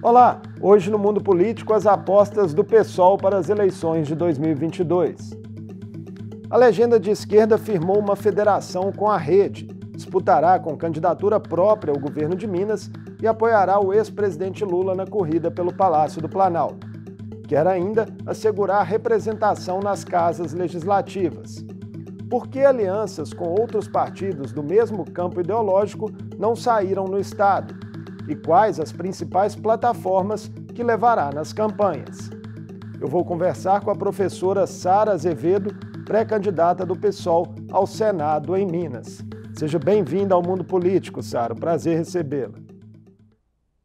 Olá, hoje no Mundo Político as apostas do PSOL para as eleições de 2022. A legenda de esquerda firmou uma federação com a Rede, disputará com candidatura própria ao governo de Minas e apoiará o ex-presidente Lula na corrida pelo Palácio do Planalto. Quer ainda assegurar representação nas casas legislativas. Por que alianças com outros partidos do mesmo campo ideológico não saíram no Estado? E quais as principais plataformas que levará nas campanhas? Eu vou conversar com a professora Sara Azevedo, pré-candidata do PSOL ao Senado em Minas. Seja bem-vinda ao Mundo Político, Sara. Prazer recebê-la.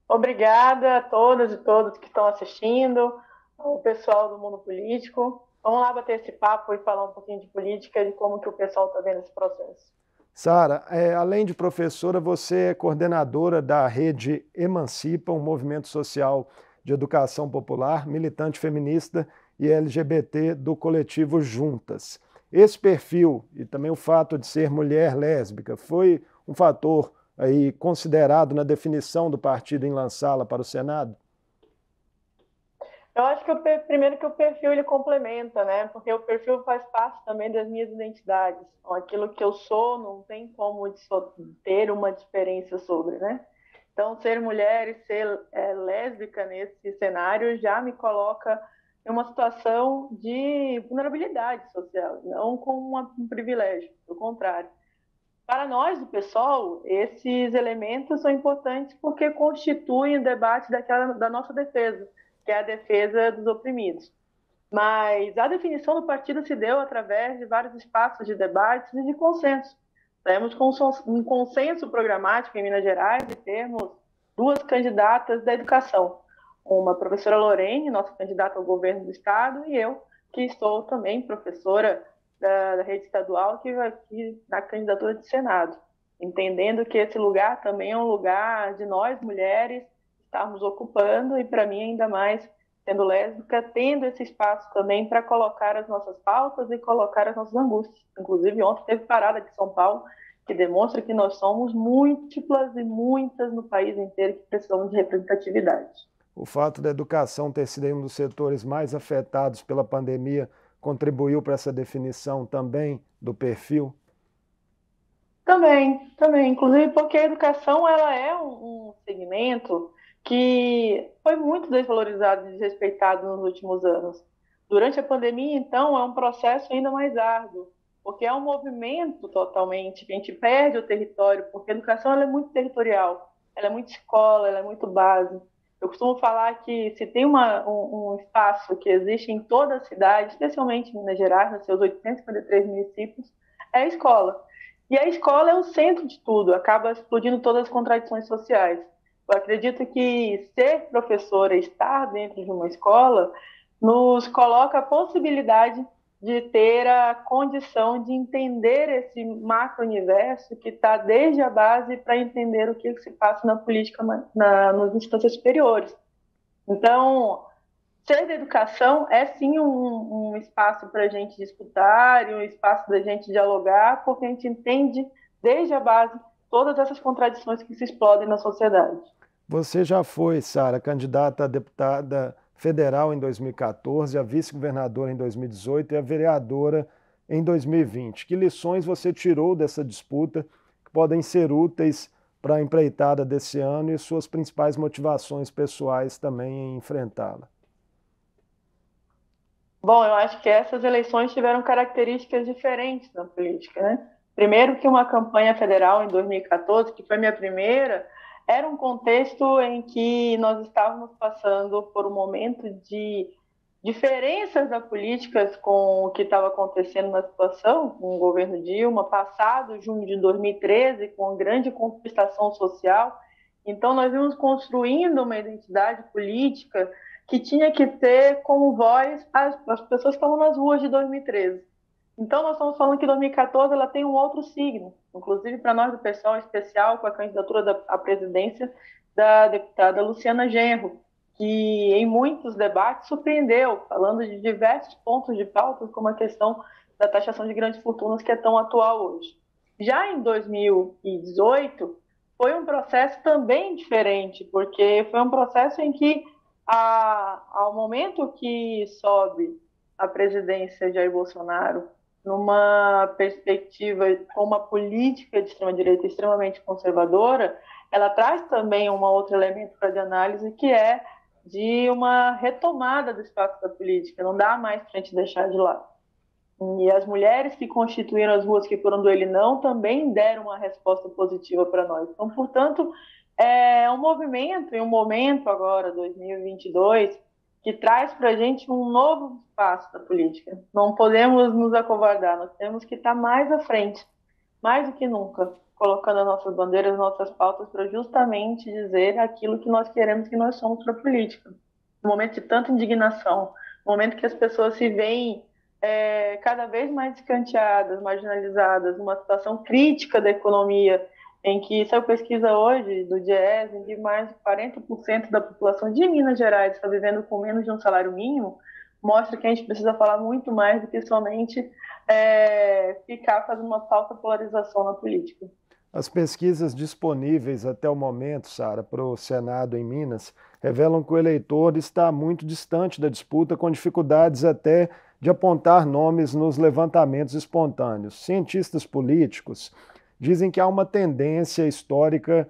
Obrigada a todas e todos que estão assistindo, o pessoal do Mundo Político. Vamos lá bater esse papo e falar um pouquinho de política e de como que o pessoal está vendo esse processo. Sara, além de professora, você é coordenadora da Rede Emancipa, um movimento social de educação popular, militante feminista e LGBT do coletivo Juntas. Esse perfil e também o fato de ser mulher lésbica foi um fator aí considerado na definição do partido em lançá-la para o Senado? Eu acho que primeiro que o perfil ele complementa, né? Porque o perfil faz parte também das minhas identidades. Então, aquilo que eu sou não tem como ter uma diferença sobre, né? Então, ser mulher e ser lésbica nesse cenário já me coloca em uma situação de vulnerabilidade social, não como um privilégio, pelo contrário. Para nós, do PSOL, esses elementos são importantes porque constituem o debate da nossa defesa, que é a defesa dos oprimidos. Mas a definição do partido se deu através de vários espaços de debates e de consenso. Temos um consenso programático em Minas Gerais e temos duas candidatas da educação. Uma professora Lorene, nossa candidata ao governo do estado, e eu, que sou também professora da rede estadual, que vai aqui na candidatura de Senado. Entendendo que esse lugar também é um lugar de nós, mulheres, estarmos ocupando, e para mim ainda mais sendo lésbica, tendo esse espaço também para colocar as nossas pautas e colocar as nossas angústias. Inclusive, ontem teve parada de São Paulo, que demonstra que nós somos múltiplas e muitas no país inteiro que precisamos de representatividade. O fato da educação ter sido um dos setores mais afetados pela pandemia contribuiu para essa definição também do perfil? Também. Inclusive porque a educação ela é um segmento que foi muito desvalorizado e desrespeitado nos últimos anos. Durante a pandemia, então, é um processo ainda mais árduo, porque é um movimento totalmente, que a gente perde o território, porque a educação ela é muito territorial, ela é muito escola, ela é muito base. Eu costumo falar que se tem um espaço que existe em toda a cidade, especialmente em Minas Gerais, nos seus 853 municípios, é a escola. E a escola é o centro de tudo, acaba explodindo todas as contradições sociais. Eu acredito que ser professora, estar dentro de uma escola, nos coloca a possibilidade de ter a condição de entender esse macro-universo que está desde a base para entender o que se passa na política nas instâncias superiores. Então, ser da educação é sim um espaço para a gente disputar e um espaço para a gente dialogar, porque a gente entende desde a base todas essas contradições que se explodem na sociedade. Você já foi, Sara, candidata a deputada federal em 2014, a vice-governadora em 2018 e a vereadora em 2020. Que lições você tirou dessa disputa que podem ser úteis para a empreitada desse ano e suas principais motivações pessoais também em enfrentá-la? Bom, eu acho que essas eleições tiveram características diferentes na política, né? Primeiro que uma campanha federal em 2014, que foi minha primeira, era um contexto em que nós estávamos passando por um momento de diferenças da políticas com o que estava acontecendo na situação, com o governo Dilma, passado junho de 2013, com grande contestação social. Então, nós vimos construindo uma identidade política que tinha que ter como voz as pessoas que estavam nas ruas de 2013. Então, nós estamos falando que 2014 ela tem um outro signo, inclusive para nós do PSOL, especial com a candidatura à presidência da deputada Luciana Genro, que em muitos debates surpreendeu, falando de diversos pontos de pauta, como a questão da taxação de grandes fortunas, que é tão atual hoje. Já em 2018, foi um processo também diferente, porque foi um processo em que, ao momento que sobe a presidência Jair Bolsonaro, numa perspectiva com uma política de extrema-direita extremamente conservadora, ela traz também um outro elemento para de análise, que é de uma retomada do espaço da política. Não dá mais para a gente deixar de lado. E as mulheres que constituíram as ruas que foram do Ele Não também deram uma resposta positiva para nós. Então, portanto, é um movimento e um momento agora, 2022, que traz para a gente um novo espaço da política. Não podemos nos acovardar, nós temos que estar mais à frente, mais do que nunca, colocando as nossas bandeiras, as nossas pautas para justamente dizer aquilo que nós queremos, que nós somos para a política. No momento de tanta indignação, no momento que as pessoas se veem cada vez mais escanteadas, marginalizadas, numa situação crítica da economia, em que saiu pesquisa hoje do Diese, em que mais de 40% da população de Minas Gerais está vivendo com menos de um salário mínimo, mostra que a gente precisa falar muito mais do que somente ficar fazendo uma falsa polarização na política. As pesquisas disponíveis até o momento, Sara, para o Senado em Minas, revelam que o eleitor está muito distante da disputa, com dificuldades até de apontar nomes nos levantamentos espontâneos. Cientistas políticos dizem que há uma tendência histórica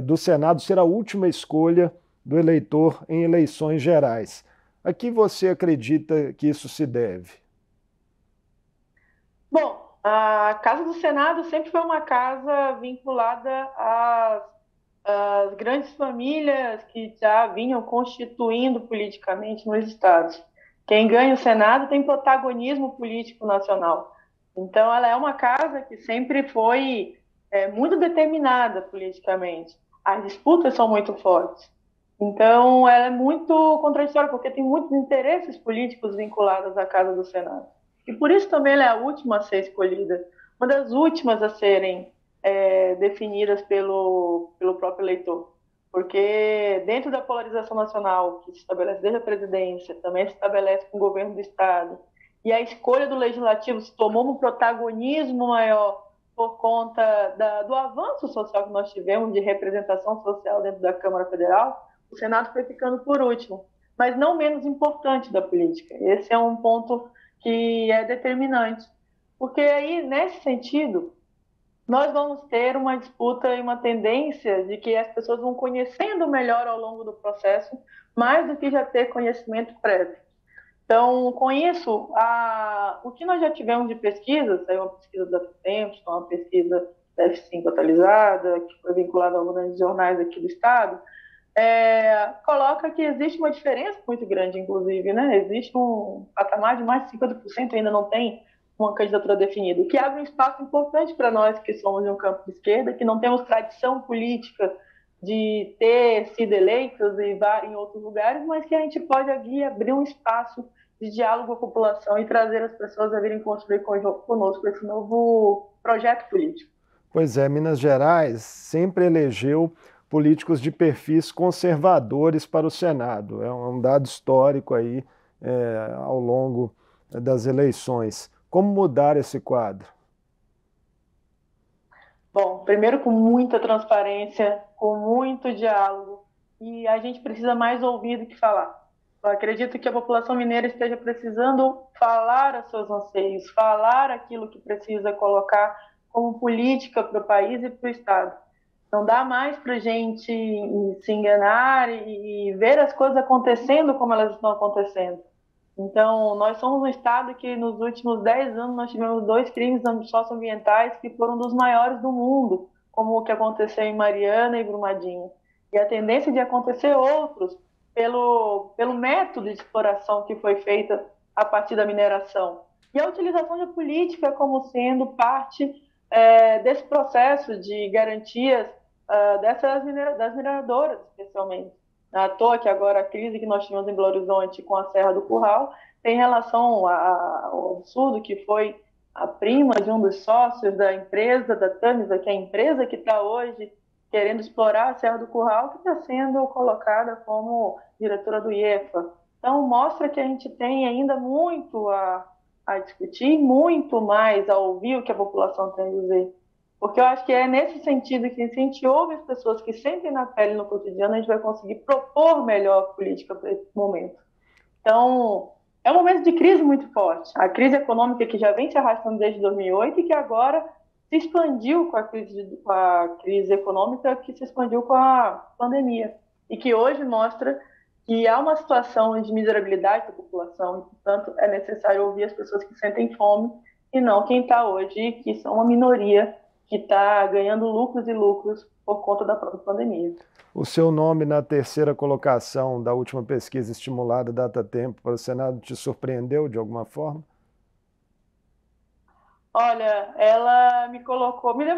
do Senado ser a última escolha do eleitor em eleições gerais. A que você acredita que isso se deve? Bom, a Casa do Senado sempre foi uma casa vinculada às grandes famílias que já vinham constituindo politicamente nos estados. Quem ganha o Senado tem protagonismo político nacional. Então, ela é uma casa que sempre foi muito determinada politicamente. As disputas são muito fortes. Então, ela é muito contraditória, porque tem muitos interesses políticos vinculados à Casa do Senado. E por isso também ela é a última a ser escolhida, uma das últimas a serem definidas pelo próprio eleitor. Porque dentro da polarização nacional, que se estabelece desde a presidência, também se estabelece com o governo do Estado, e a escolha do legislativo se tomou um protagonismo maior por conta do avanço social que nós tivemos de representação social dentro da Câmara Federal, o Senado foi ficando por último, mas não menos importante da política. Esse é um ponto que é determinante, porque aí, nesse sentido, nós vamos ter uma disputa e uma tendência de que as pessoas vão conhecendo melhor ao longo do processo, mais do que já ter conhecimento prévio. Então, com isso, o que nós já tivemos de pesquisa, saiu uma pesquisa da Tempos, uma pesquisa da F5 atualizada, que foi vinculada a alguns jornais aqui do Estado, coloca que existe uma diferença muito grande, inclusive, né? Existe um patamar de mais de 50% ainda não tem uma candidatura definida, o que abre um espaço importante para nós que somos de um campo de esquerda, que não temos tradição política de ter sido eleitos e em outros lugares, mas que a gente pode aqui abrir um espaço de diálogo com a população e trazer as pessoas a virem construir conosco esse novo projeto político. Pois é, Minas Gerais sempre elegeu políticos de perfis conservadores para o Senado. É um dado histórico aí ao longo das eleições. Como mudar esse quadro? Bom, primeiro com muita transparência, com muito diálogo, e a gente precisa mais ouvir do que falar. Eu acredito que a população mineira esteja precisando falar os seus anseios, falar aquilo que precisa colocar como política para o país e para o Estado. Não dá mais para a gente se enganar e ver as coisas acontecendo como elas estão acontecendo. Então, nós somos um estado que nos últimos 10 anos nós tivemos 2 crimes socioambientais que foram dos maiores do mundo, como o que aconteceu em Mariana e Brumadinho. E a tendência de acontecer outros pelo método de exploração que foi feita a partir da mineração. E a utilização da política como sendo parte desse processo de garantias das mineradoras, especialmente. À toa que agora a crise que nós tivemos em Belo Horizonte com a Serra do Curral tem relação ao absurdo que foi a prima de um dos sócios da empresa, da Tamisa, que é a empresa que está hoje querendo explorar a Serra do Curral, que está sendo colocada como diretora do IEFA. Então, mostra que a gente tem ainda muito a discutir, muito mais a ouvir o que a população tem a dizer. Porque eu acho que é nesse sentido que, se a gente ouve as pessoas que sentem na pele no cotidiano, a gente vai conseguir propor melhor política para esse momento. Então, é um momento de crise muito forte. A crise econômica que já vem se arrastando desde 2008 e que agora se expandiu com a crise econômica que se expandiu com a pandemia. E que hoje mostra que há uma situação de miserabilidade da população e, portanto, é necessário ouvir as pessoas que sentem fome e não quem está hoje, que são uma minoria que está ganhando lucros e lucros por conta da própria pandemia. O seu nome na terceira colocação da última pesquisa estimulada Datatempo para o Senado te surpreendeu de alguma forma? Olha, ela me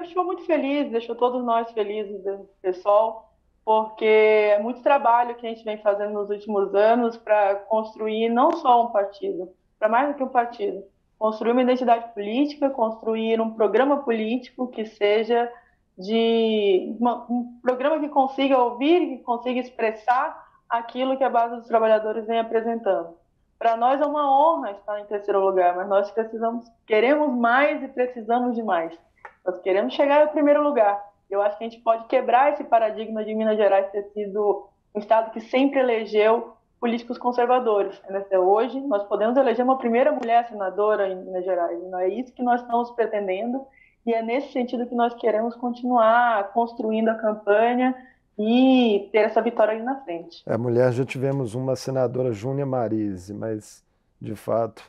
deixou muito feliz, deixou todos nós felizes, pessoal, porque é muito trabalho que a gente vem fazendo nos últimos anos para construir não só um partido, para mais do que um partido, construir uma identidade política, construir um programa político que seja um programa que consiga ouvir, que consiga expressar aquilo que a base dos trabalhadores vem apresentando. Para nós é uma honra estar em terceiro lugar, mas nós queremos mais e precisamos de mais. Nós queremos chegar ao primeiro lugar. Eu acho que a gente pode quebrar esse paradigma de Minas Gerais ter sido um estado que sempre elegeu políticos conservadores. Hoje, nós podemos eleger uma primeira mulher senadora em Minas Gerais. Não é isso que nós estamos pretendendo, e é nesse sentido que nós queremos continuar construindo a campanha e ter essa vitória ali na frente. A mulher, já tivemos uma senadora, Júnia Marise, mas, de fato,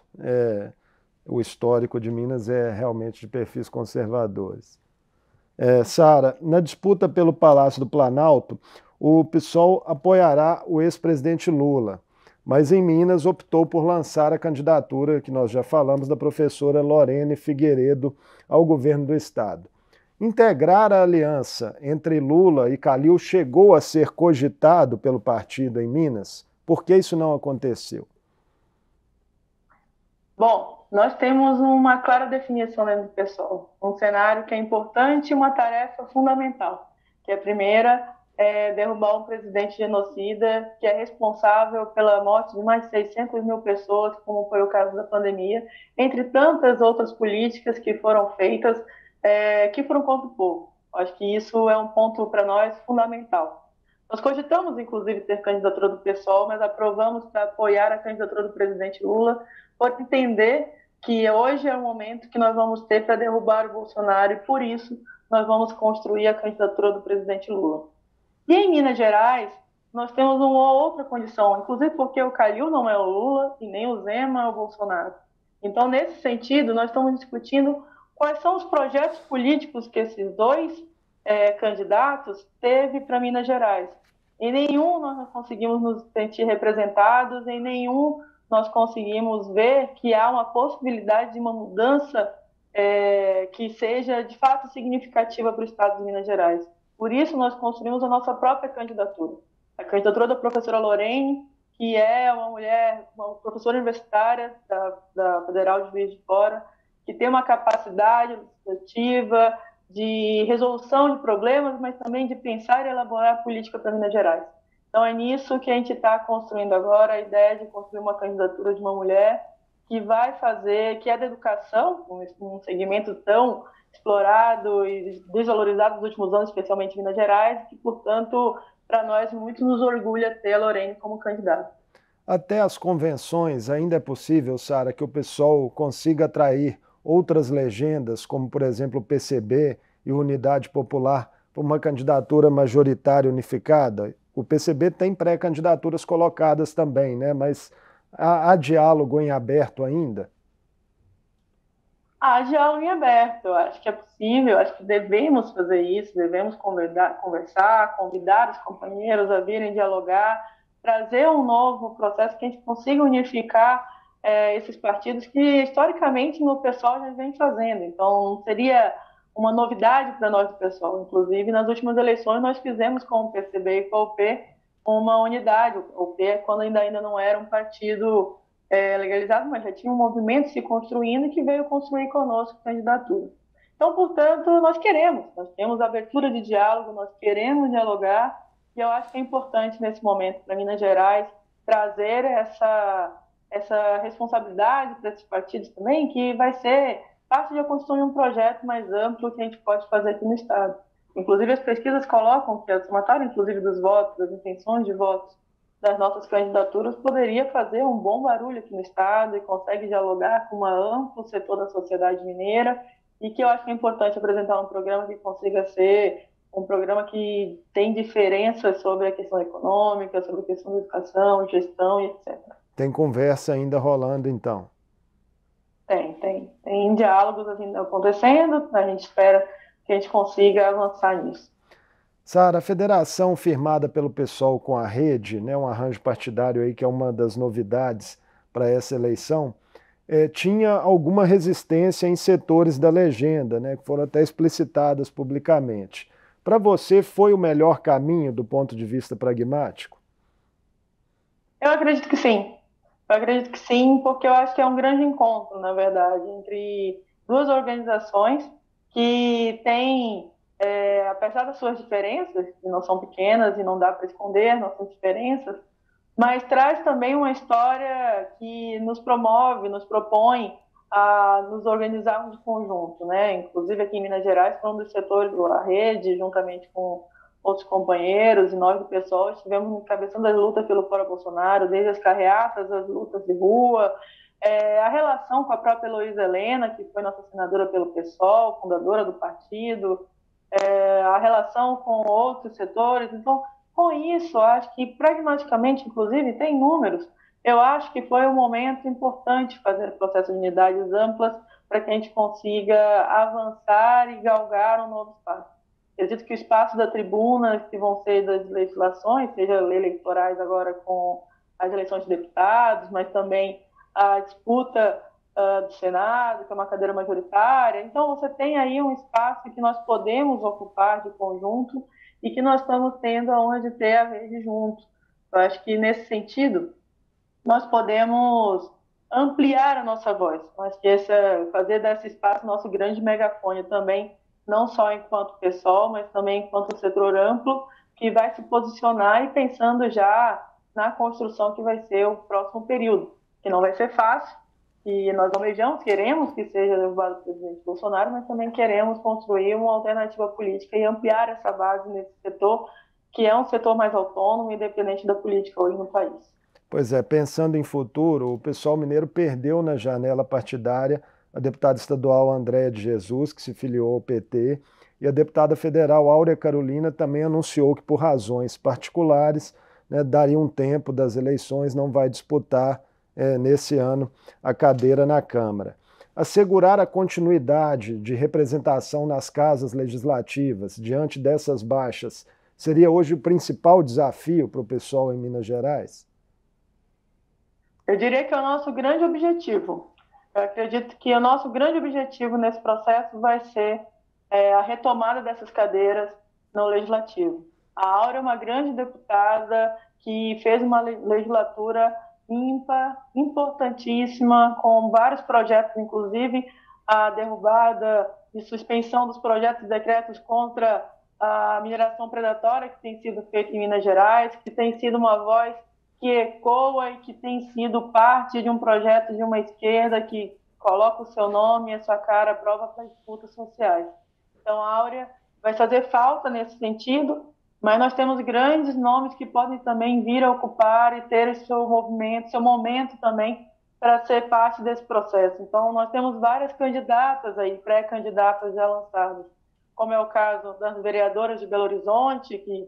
o histórico de Minas é realmente de perfis conservadores. Sara, na disputa pelo Palácio do Planalto, o PSOL apoiará o ex-presidente Lula, mas em Minas optou por lançar a candidatura, que nós já falamos, da professora Lorene Figueiredo ao governo do estado. Integrar a aliança entre Lula e Calil chegou a ser cogitado pelo partido em Minas? Por que isso não aconteceu? Bom, nós temos uma clara definição dentro do PSOL, um cenário que é importante e uma tarefa fundamental, que a primeira é derrubar um presidente genocida que é responsável pela morte de mais de 600 mil pessoas, como foi o caso da pandemia, entre tantas outras políticas que foram feitas, que foram contra o povo. Acho que isso é um ponto para nós fundamental. Nós cogitamos, inclusive, ter candidatura do PSOL, mas aprovamos para apoiar a candidatura do presidente Lula, por entender que hoje é o momento que nós vamos ter para derrubar o Bolsonaro e, por isso, nós vamos construir a candidatura do presidente Lula. E em Minas Gerais, nós temos uma outra condição, inclusive porque o Calil não é o Lula e nem o Zema é o Bolsonaro. Então, nesse sentido, nós estamos discutindo quais são os projetos políticos que esses dois candidatos teve para Minas Gerais. Em nenhum nós conseguimos nos sentir representados, em nenhum nós conseguimos ver que há uma possibilidade de uma mudança que seja de fato significativa para o estado de Minas Gerais. Por isso, nós construímos a nossa própria candidatura. A candidatura da professora Lorene, que é uma mulher, uma professora universitária da Federal de Juiz de Fora, que tem uma capacidade legislativa, de resolução de problemas, mas também de pensar e elaborar política para Minas Gerais. Então, é nisso que a gente está construindo agora, a ideia de construir uma candidatura de uma mulher que vai fazer, que é da educação, um segmento tão explorado e desvalorizado nos últimos anos, especialmente em Minas Gerais, que, portanto, para nós, muito nos orgulha ter a Lorene como candidata. Até as convenções, ainda é possível, Sara, que o PSOL consiga atrair outras legendas, como, por exemplo, o PCB e Unidade Popular, para uma candidatura majoritária unificada? O PCB tem pré-candidaturas colocadas também, né? Mas há diálogo em aberto ainda? Há diálogo em aberto, eu acho que é possível, acho que devemos fazer isso, devemos conversar, convidar os companheiros a virem dialogar, trazer um novo processo que a gente consiga unificar esses partidos que, historicamente, no PSOL já vem fazendo. Então, não seria uma novidade para nós do PSOL. Inclusive, nas últimas eleições, nós fizemos com o PCB e com o UP uma unidade. O UP, quando ainda não era um partido legalizado, mas já tinha um movimento se construindo que veio construir conosco a candidatura. Então, portanto, nós temos abertura de diálogo, nós queremos dialogar, e eu acho que é importante nesse momento para Minas Gerais trazer essa responsabilidade para esses partidos também, que vai ser parte de construir um projeto mais amplo que a gente pode fazer aqui no Estado. Inclusive, as pesquisas colocam que a somatória, inclusive, dos votos, das intenções de votos das nossas candidaturas, poderia fazer um bom barulho aqui no Estado e consegue dialogar com um amplo setor da sociedade mineira e que eu acho que é importante apresentar um programa que consiga ser um programa que tem diferenças sobre a questão econômica, sobre a questão da educação, gestão e etc. Tem conversa ainda rolando, então? Tem diálogos ainda acontecendo, a gente espera que a gente consiga avançar nisso. Sara, a federação firmada pelo PSOL com a Rede, né, um arranjo partidário aí que é uma das novidades para essa eleição, tinha alguma resistência em setores da legenda, né, que foram até explicitadas publicamente. Para você, foi o melhor caminho do ponto de vista pragmático? Eu acredito que sim. Eu acredito que sim, porque eu acho que é um grande encontro, na verdade, entre duas organizações que têm, apesar das suas diferenças, que não são pequenas e não dá para esconder nossas diferenças, mas traz também uma história que nos promove, nos propõe a nos organizarmos de conjunto, né? Inclusive aqui em Minas Gerais, foi um dos setores da rede, juntamente com outros companheiros e nós do pessoal, estivemos encabeçando as lutas pelo Fora Bolsonaro, desde as carreatas, as lutas de rua, a relação com a própria Heloísa Helena, que foi nossa senadora pelo PSOL, fundadora do partido, a relação com outros setores. Então, com isso, acho que pragmaticamente, inclusive, tem números. Eu acho que foi um momento importante fazer processo de unidades amplas para que a gente consiga avançar e galgar um novo espaço. Acredito que o espaço da tribuna, que vão ser das legislações, seja eleitorais agora com as eleições de deputados, mas também a disputa do Senado, que é uma cadeira majoritária. Então, você tem aí um espaço que nós podemos ocupar de conjunto e que nós estamos tendo a honra de ter a rede junto. Eu acho que, nesse sentido, nós podemos ampliar a nossa voz. Eu acho que fazer desse espaço nosso grande megafone também, não só enquanto pessoal, mas também enquanto setor amplo, que vai se posicionar e pensando já na construção que vai ser o próximo período, que não vai ser fácil, e nós almejamos, queremos que seja derrubado o presidente Bolsonaro, mas também queremos construir uma alternativa política e ampliar essa base nesse setor, que é um setor mais autônomo e independente da política hoje no país. Pois é, pensando em futuro, o pessoal mineiro perdeu na janela partidária a deputada estadual Andréia de Jesus, que se filiou ao PT, e a deputada federal Áurea Carolina também anunciou que, por razões particulares, né, daria um tempo das eleições, não vai disputar nesse ano a cadeira na Câmara. Assegurar a continuidade de representação nas casas legislativas diante dessas baixas seria hoje o principal desafio para o pessoal em Minas Gerais? Eu diria que é o nosso grande objetivo. Eu acredito que o nosso grande objetivo nesse processo vai ser a retomada dessas cadeiras no Legislativo. A Áurea é uma grande deputada que fez uma legislatura ímpar, importantíssima, com vários projetos, inclusive a derrubada e suspensão dos projetos e decretos contra a mineração predatória que tem sido feita em Minas Gerais, que tem sido uma voz que ecoa e que tem sido parte de um projeto de uma esquerda que coloca o seu nome e a sua cara à prova para disputas sociais. Então, a Áurea vai fazer falta nesse sentido, mas nós temos grandes nomes que podem também vir a ocupar e ter seu movimento, seu momento também para ser parte desse processo. Então, nós temos várias candidatas aí, pré-candidatas já lançadas, como é o caso das vereadoras de Belo Horizonte, que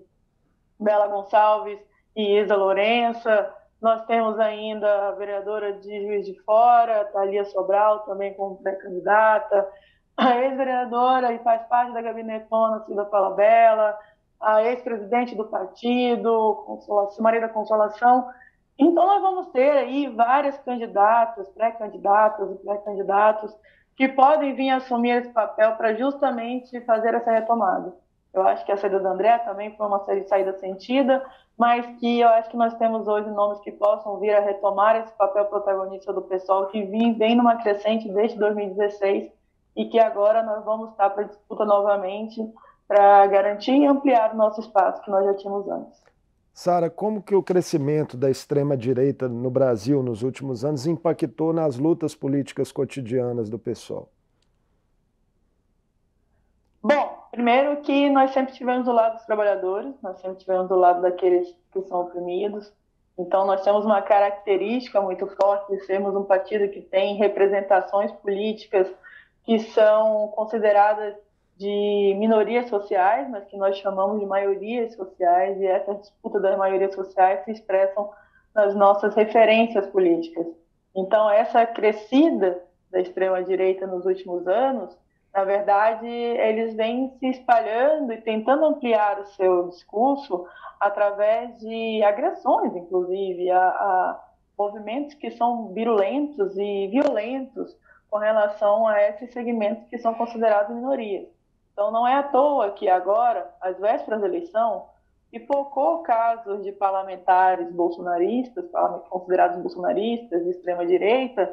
Bela Gonçalves e Isa Lourença. Nós temos ainda a vereadora de Juiz de Fora, Thalia Sobral, também como pré-candidata, a ex-vereadora e faz parte da gabinetona Cida Falabella, a ex-presidente do partido, Maria da Consolação. Então, nós vamos ter aí várias candidatas, pré-candidatas e pré-candidatos que podem vir assumir esse papel para justamente fazer essa retomada. Eu acho que a saída da Andréa também foi uma saída sentida, mas que eu acho que nós temos hoje nomes que possam vir a retomar esse papel protagonista do pessoal que vem numa crescente desde 2016 e que agora nós vamos estar para disputa novamente para garantir e ampliar o nosso espaço que nós já tínhamos antes. Sara, como que o crescimento da extrema-direita no Brasil nos últimos anos impactou nas lutas políticas cotidianas do pessoal? Primeiro que nós sempre estivemos do lado dos trabalhadores, nós sempre estivemos do lado daqueles que são oprimidos. Então, nós temos uma característica muito forte de sermos um partido que tem representações políticas que são consideradas de minorias sociais, mas que nós chamamos de maiorias sociais, e essa disputa das maiorias sociais se expressam nas nossas referências políticas. Então, essa crescida da extrema-direita nos últimos anos, na verdade, eles vêm se espalhando e tentando ampliar o seu discurso através de agressões, inclusive, a movimentos que são virulentos e violentos com relação a esses segmentos que são considerados minorias. Então, não é à toa que agora, às vésperas da eleição, pipocou casos de parlamentares bolsonaristas, considerados bolsonaristas, de extrema-direita,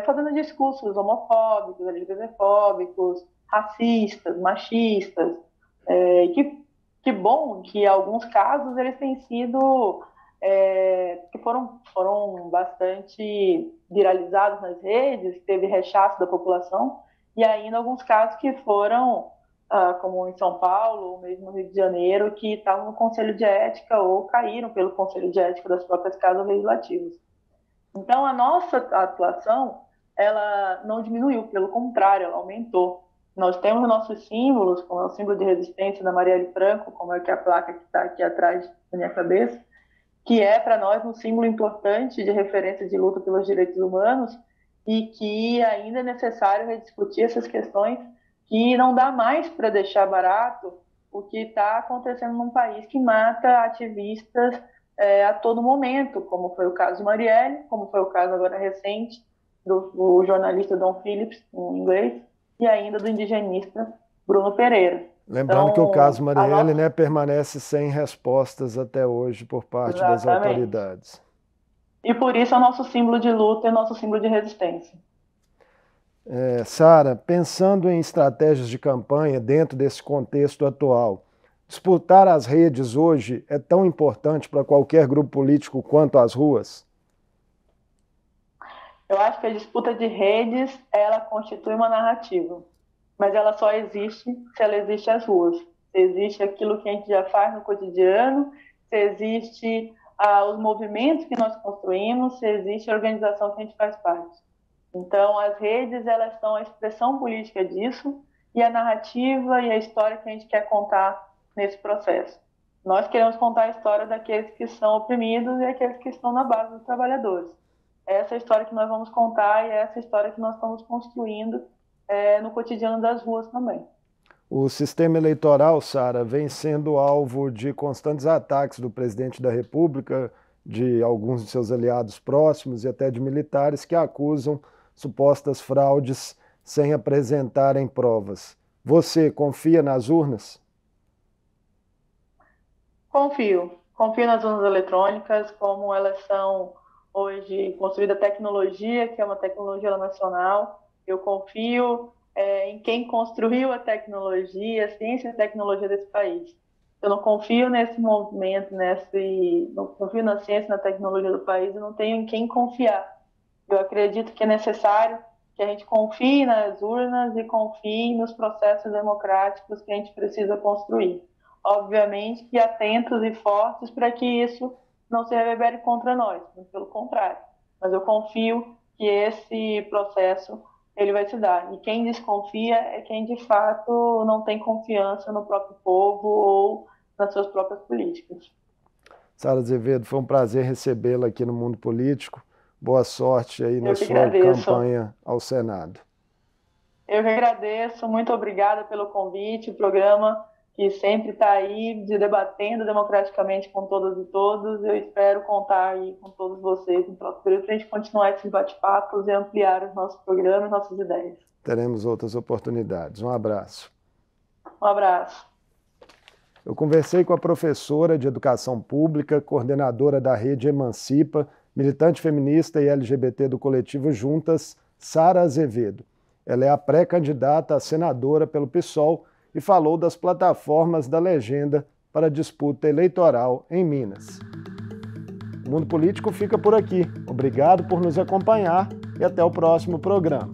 fazendo discursos homofóbicos, LGBTfóbicos, racistas, machistas. Que bom que, em alguns casos, eles têm sido, que foram bastante viralizados nas redes, teve rechaço da população, e ainda alguns casos que foram, como em São Paulo, ou mesmo no Rio de Janeiro, que estavam no Conselho de Ética ou caíram pelo Conselho de Ética das próprias casas legislativas. Então, a nossa atuação, ela não diminuiu, pelo contrário, ela aumentou. Nós temos nossos símbolos, como é o símbolo de resistência da Marielle Franco, como é que a placa que está aqui atrás da minha cabeça, que é para nós um símbolo importante de referência de luta pelos direitos humanos e que ainda é necessário rediscutir essas questões, que não dá mais para deixar barato o que está acontecendo num país que mata ativistas a todo momento, como foi o caso de Marielle, como foi o caso agora recente do jornalista Dom Phillips, em inglês, e ainda do indigenista Bruno Pereira. Lembrando então, que o caso Marielle permanece sem respostas até hoje por parte das autoridades. E por isso é o nosso símbolo de luta e nosso símbolo de resistência. Sara, pensando em estratégias de campanha dentro desse contexto atual, disputar as redes hoje é tão importante para qualquer grupo político quanto as ruas? Eu acho que a disputa de redes, ela constitui uma narrativa, mas ela só existe se ela existe às ruas. Se existe aquilo que a gente já faz no cotidiano, se existe os movimentos que nós construímos, se existe a organização que a gente faz parte. Então, as redes, elas são a expressão política disso, e a narrativa e a história que a gente quer contar nesse processo. Nós queremos contar a história daqueles que são oprimidos e aqueles que estão na base dos trabalhadores. Essa é a história que nós vamos contar e é essa história que nós estamos construindo no cotidiano das ruas também. O sistema eleitoral, Sara, vem sendo alvo de constantes ataques do presidente da República, de alguns de seus aliados próximos e até de militares que acusam supostas fraudes sem apresentarem provas. Você confia nas urnas? Confio nas urnas eletrônicas, como elas são hoje construída tecnologia, que é uma tecnologia nacional. Eu confio em quem construiu a tecnologia, a ciência e a tecnologia desse país. Eu não confio nesse movimento, não confio na ciência e na tecnologia do país, eu não tenho em quem confiar. Eu acredito que é necessário que a gente confie nas urnas e confie nos processos democráticos que a gente precisa construir. Obviamente que atentos e fortes para que isso não se reverbere contra nós, pelo contrário. Mas eu confio que esse processo ele vai se dar. E quem desconfia é quem, de fato, não tem confiança no próprio povo ou nas suas próprias políticas. Sara Azevedo, foi um prazer recebê-la aqui no Mundo Político. Boa sorte aí na sua campanha ao Senado. Eu que agradeço, muito obrigada pelo convite, o programa que sempre está aí debatendo democraticamente com todas e todos. Eu espero contar aí com todos vocês no próximo período para a gente continuar esses bate-papos e ampliar os nossos programas, nossas ideias. Teremos outras oportunidades. Um abraço. Um abraço. Eu conversei com a professora de Educação Pública, coordenadora da Rede Emancipa, militante feminista e LGBT do coletivo Juntas, Sara Azevedo. Ela é a pré-candidata a senadora pelo PSOL e falou das plataformas da legenda para a disputa eleitoral em Minas. O Mundo Político fica por aqui. Obrigado por nos acompanhar e até o próximo programa.